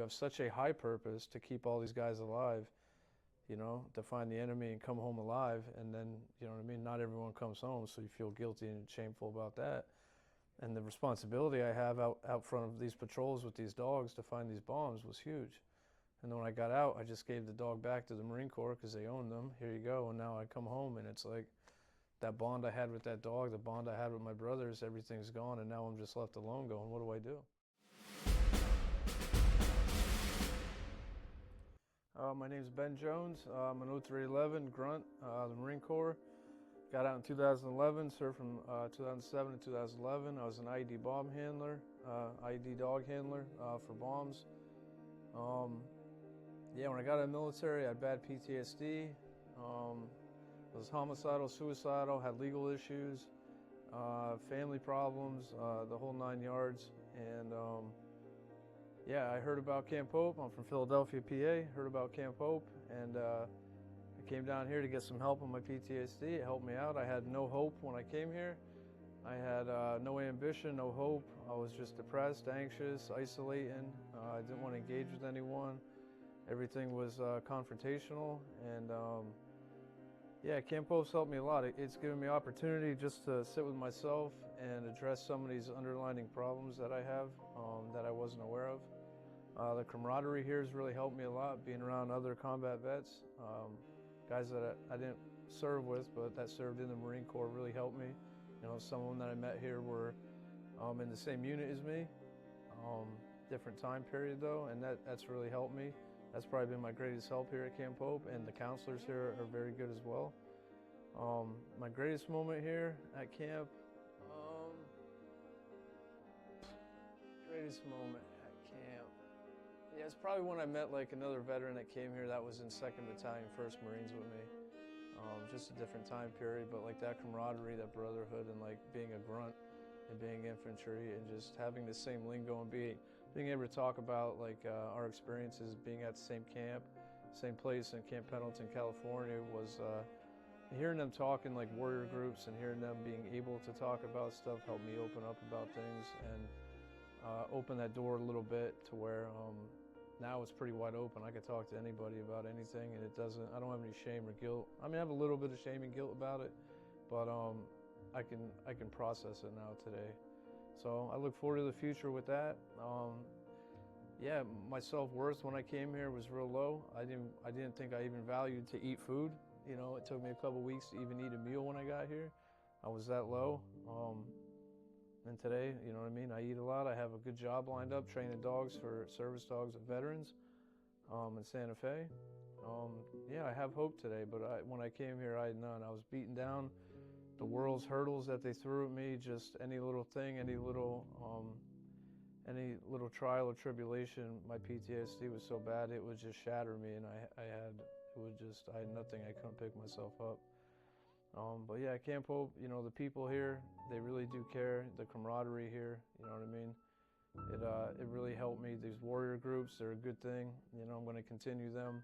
have such a high purpose to keep all these guys alive, to find the enemy and come home alive. And then, you know what I mean? Not everyone comes home, so you feel guilty and shameful about that. And the responsibility I have out front of these patrols with these dogs to find these bombs was huge. And then when I got out, I just gave the dog back to the Marine Corps because they owned them. Here you go. And now I come home and it's like that bond I had with that dog, the bond I had with my brothers, everything's gone. And now I'm just left alone going, what do I do? My name's Ben Jones. I'm an 0311 grunt, the Marine Corps. Got out in 2011, served from 2007 to 2011. I was an IED bomb handler, IED dog handler for bombs. Yeah, when I got out of the military, I had bad PTSD. Was homicidal, suicidal, had legal issues, family problems, the whole 9 yards. And yeah, I heard about Camp Hope. I'm from Philadelphia, PA. Heard about Camp Hope, and I came down here to get some help on my PTSD. It helped me out. I had no hope when I came here. I had no ambition, no hope. I was just depressed, anxious, isolating. I didn't want to engage with anyone. Everything was confrontational, and yeah, Camp Hope's helped me a lot. It's given me opportunity just to sit with myself and address some of these underlying problems that I have that I wasn't aware of. The camaraderie here has really helped me a lot, being around other combat vets. Guys that I didn't serve with, but that served in the Marine Corps really helped me. Some of them that I met here were in the same unit as me, different time period though, and that's really helped me. That's probably been my greatest help here at Camp Hope, and the counselors here are very good as well. My greatest moment here at camp, greatest moment at camp. Yeah, it's probably when I met like another veteran that came here that was in 2nd Battalion, 1st Marines with me. Just a different time period, but like that camaraderie, that brotherhood, and like being a grunt and being infantry and just having the same lingo and being able to talk about like our experiences being at the same camp, same place in Camp Pendleton, California, was hearing them talk in like warrior groups and hearing them being able to talk about stuff helped me open up about things and open that door a little bit to where now it's pretty wide open. I could talk to anybody about anything, and I don't have any shame or guilt. I mean, I have a little bit of shame and guilt about it, but I can process it now today. So I look forward to the future with that. Yeah, my self-worth when I came here was real low. I didn't think I even valued to eat food. It took me a couple weeks to even eat a meal when I got here. I was that low. And today, you know what I mean? I eat a lot. I have a good job lined up, training dogs for service dogs and veterans in Santa Fe. Yeah, I have hope today, but when I came here, I had none. I was beaten down. The world's hurdles that they threw at me, just any little thing, any little trial or tribulation, my PTSD was so bad it would just shatter me, and I had nothing. I couldn't pick myself up. But yeah, Camp Hope, the people here, they really do care. The camaraderie here, you know what I mean? It really helped me. These warrior groups, they're a good thing. I'm going to continue them.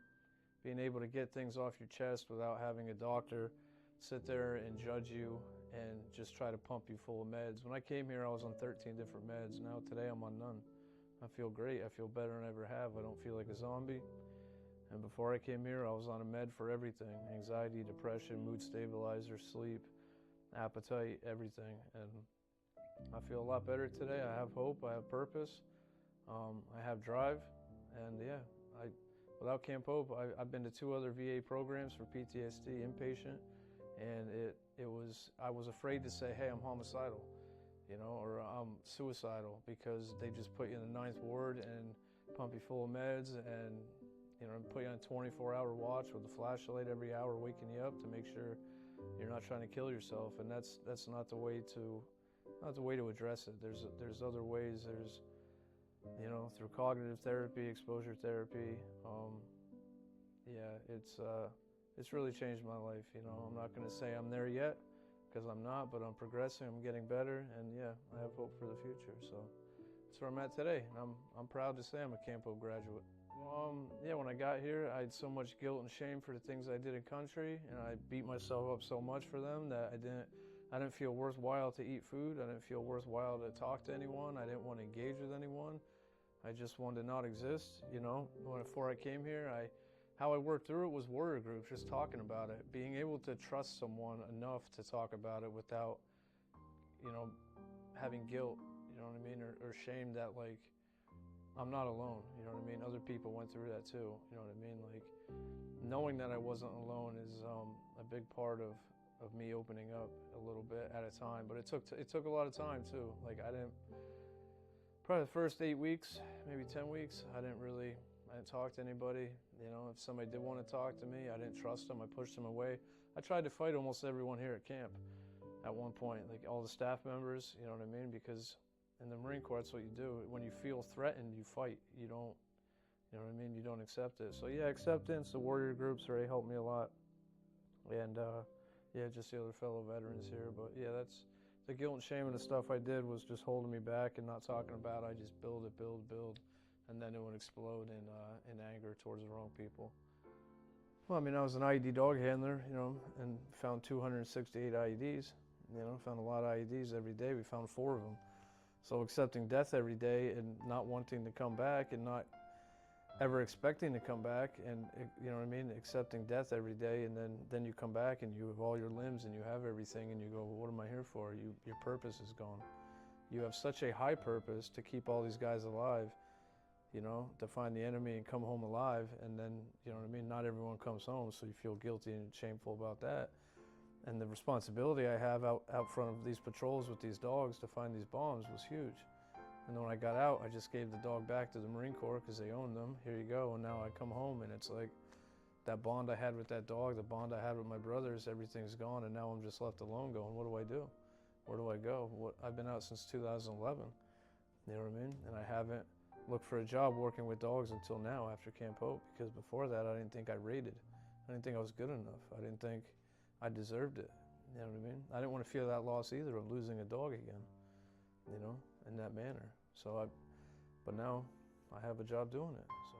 Being able to get things off your chest without having a doctor sit there and judge you and just try to pump you full of meds. When I came here, I was on 13 different meds. Now today, I'm on none. I feel great. I feel better than I ever have. I don't feel like a zombie. And before I came here, I was on a med for everything: anxiety, depression, mood stabilizer, sleep, appetite, everything. And I feel a lot better today. I have hope. I have purpose. I have drive. And yeah, without Camp Hope, I've been to 2 other VA programs for PTSD inpatient. And I was afraid to say, hey, I'm homicidal, or I'm suicidal, because they just put you in the 9th ward and pump you full of meds and, put you on a 24-hour watch with a flashlight every hour, waking you up to make sure you're not trying to kill yourself. And that's not the way to address it. There's other ways. There's, through cognitive therapy, exposure therapy. Yeah, it's really changed my life. I'm not going to say I'm there yet, because I'm not, but I'm progressing, I'm getting better, and yeah, I have hope for the future. So that's where I'm at today, and I'm proud to say I'm a Camp Hope graduate. Yeah, when I got here, I had so much guilt and shame for the things I did in country, and I beat myself up so much for them that I didn't feel worthwhile to eat food. I didn't feel worthwhile to talk to anyone. I didn't want to engage with anyone. I just wanted to not exist, you know. Before I came here, how I worked through it was warrior groups, just talking about it, being able to trust someone enough to talk about it without, you know, having guilt, you know what I mean, or shame that, like, I'm not alone, you know what I mean. Other people went through that too, you know what I mean. Like, knowing that I wasn't alone is a big part of me opening up a little bit at a time. But it took a lot of time too. Like, probably the first 8 weeks, maybe 10 weeks, I didn't talk to anybody. You know, if somebody did want to talk to me, I didn't trust them. I pushed them away. I tried to fight almost everyone here at camp at one point, like all the staff members, you know what I mean? Because in the Marine Corps, that's what you do. When you feel threatened, you fight. You don't, you know what I mean? You don't accept it. So yeah, acceptance, the warrior groups really helped me a lot. And yeah, just the other fellow veterans here. But yeah, that's the guilt and shame and the stuff I did was just holding me back and not talking about it. I just build, and then it would explode in anger towards the wrong people. Well, I mean, I was an IED dog handler, you know, and found 268 IEDs. You know, found a lot of IEDs every day. We found 4 of them. So accepting death every day and not wanting to come back and not ever expecting to come back, and you know what I mean, accepting death every day, and then you come back and you have all your limbs and you have everything, and you go, well, what am I here for? Your purpose is gone. You have such a high purpose to keep all these guys alive, you know, to find the enemy and come home alive, and then, you know what I mean, not everyone comes home, so you feel guilty and shameful about that. And the responsibility I have out front of these patrols with these dogs to find these bombs was huge. And then when I got out, I just gave the dog back to the Marine Corps because they owned them. Here you go. And now I come home and it's like that bond I had with that dog, the bond I had with my brothers, everything's gone. And now I'm just left alone going, what do I do? Where do I go? I've been out since 2011. You know what I mean? And I haven't looked for a job working with dogs until now after Camp Hope, because before that, I didn't think I rated. I didn't think I was good enough. I didn't think I deserved it. You know what I mean? I didn't want to feel that loss either of losing a dog again, you know, in that manner. But now I have a job doing it. So.